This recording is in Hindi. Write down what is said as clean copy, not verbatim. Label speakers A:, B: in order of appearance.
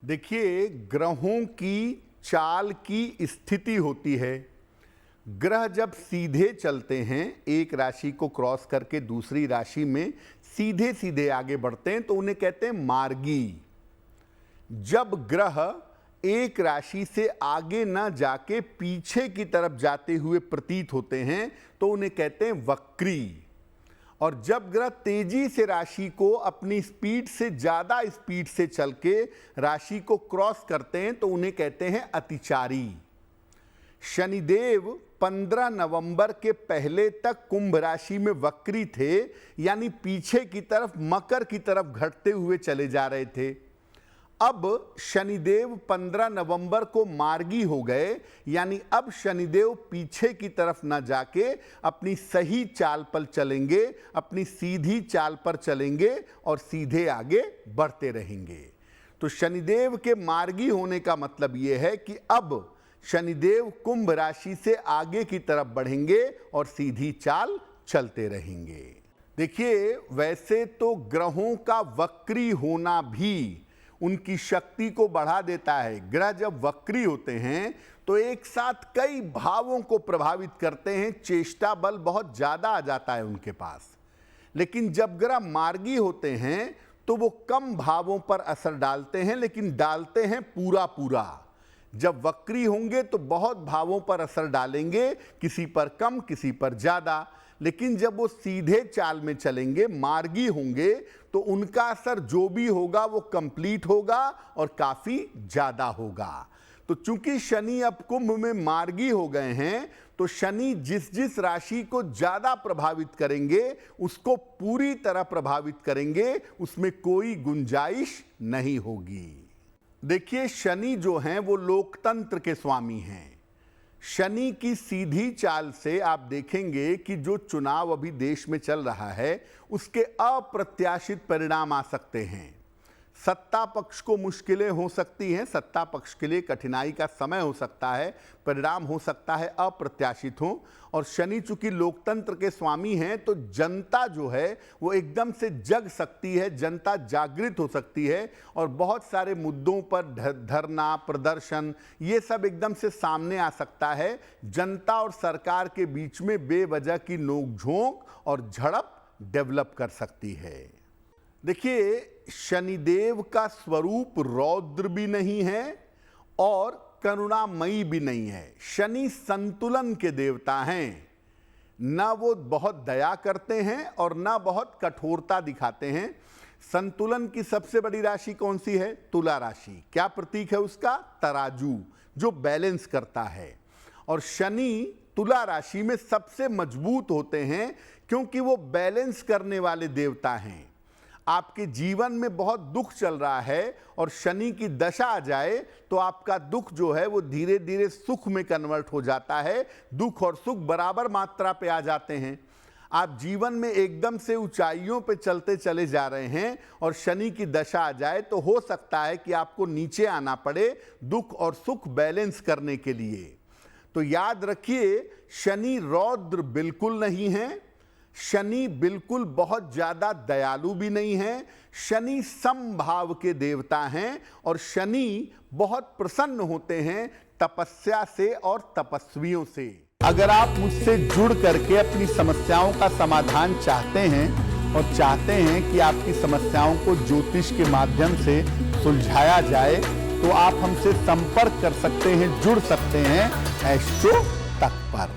A: देखिए, ग्रहों की चाल की स्थिति होती है। ग्रह जब सीधे चलते हैं, एक राशि को क्रॉस करके दूसरी राशि में सीधे सीधे आगे बढ़ते हैं तो उन्हें कहते हैं मार्गी। जब ग्रह एक राशि से आगे न जाके पीछे की तरफ जाते हुए प्रतीत होते हैं तो उन्हें कहते हैं वक्री। और जब ग्रह तेजी से राशि को अपनी स्पीड से ज्यादा स्पीड से चल के राशि को क्रॉस करते हैं तो उन्हें कहते हैं अतिचारी। शनिदेव 15 नवंबर के पहले तक कुंभ राशि में वक्री थे, यानी पीछे की तरफ मकर की तरफ घटते हुए चले जा रहे थे। अब शनिदेव 15 नवंबर को मार्गी हो गए, यानी अब शनिदेव पीछे की तरफ न जाके अपनी सही चाल पर चलेंगे, अपनी सीधी चाल पर चलेंगे और सीधे आगे बढ़ते रहेंगे। तो शनिदेव के मार्गी होने का मतलब यह है कि अब शनिदेव कुंभ राशि से आगे की तरफ बढ़ेंगे और सीधी चाल चलते रहेंगे। देखिए, वैसे तो ग्रहों का वक्री होना भी उनकी शक्ति को बढ़ा देता है। ग्रह जब वक्री होते हैं तो एक साथ कई भावों को प्रभावित करते हैं, चेष्टा बल बहुत ज्यादा आ जाता है उनके पास। लेकिन जब ग्रह मार्गी होते हैं तो वो कम भावों पर असर डालते हैं, लेकिन डालते हैं पूरा पूरा। जब वक्री होंगे तो बहुत भावों पर असर डालेंगे, किसी पर कम किसी पर ज्यादा। लेकिन जब वो सीधे चाल में चलेंगे, मार्गी होंगे, तो उनका असर जो भी होगा वो कंप्लीट होगा और काफी ज्यादा होगा। तो चूंकि शनि अब कुंभ में मार्गी हो गए हैं तो शनि जिस जिस राशि को ज्यादा प्रभावित करेंगे उसको पूरी तरह प्रभावित करेंगे, उसमें कोई गुंजाइश नहीं होगी। देखिए, शनि जो हैं वो लोकतंत्र के स्वामी हैं। शनि की सीधी चाल से आप देखेंगे कि जो चुनाव अभी देश में चल रहा है उसके अप्रत्याशित परिणाम आ सकते हैं। सत्ता पक्ष को मुश्किलें हो सकती हैं, सत्ता पक्ष के लिए कठिनाई का समय हो सकता है, परिणाम हो सकता है अप्रत्याशित हो। और शनि चूंकि लोकतंत्र के स्वामी हैं तो जनता जो है वो एकदम से जग सकती है, जनता जागृत हो सकती है और बहुत सारे मुद्दों पर धरना प्रदर्शन ये सब एकदम से सामने आ सकता है। जनता और सरकार के बीच में बेवजह की नोकझोंक और झड़प डेवलप कर सकती है। देखिए, शनिदेव का स्वरूप रौद्र भी नहीं है और करुणामयी भी नहीं है। शनि संतुलन के देवता हैं। ना वो बहुत दया करते हैं और ना बहुत कठोरता दिखाते हैं। संतुलन की सबसे बड़ी राशि कौन सी है? तुला राशि। क्या प्रतीक है उसका? तराजू, जो बैलेंस करता है। और शनि तुला राशि में सबसे मजबूत होते हैं क्योंकि वो बैलेंस करने वाले देवता हैं। आपके जीवन में बहुत दुख चल रहा है और शनि की दशा आ जाए तो आपका दुख जो है वो धीरे धीरे सुख में कन्वर्ट हो जाता है। दुख और सुख बराबर मात्रा पे आ जाते हैं। आप जीवन में एकदम से ऊंचाइयों पे चलते चले जा रहे हैं और शनि की दशा आ जाए तो हो सकता है कि आपको नीचे आना पड़े दुख और सुख बैलेंस करने के लिए। तो याद रखिए, शनि रौद्र बिल्कुल नहीं है, शनि बिल्कुल बहुत ज्यादा दयालु भी नहीं है। शनि समभाव के देवता हैं और शनि बहुत प्रसन्न होते हैं तपस्या से और तपस्वियों से। अगर आप मुझसे जुड़ करके अपनी समस्याओं का समाधान चाहते हैं और चाहते हैं कि आपकी समस्याओं को ज्योतिष के माध्यम से सुलझाया जाए तो आप हमसे संपर्क कर सकते हैं, जुड़ सकते हैं एस्ट्रो तक पर।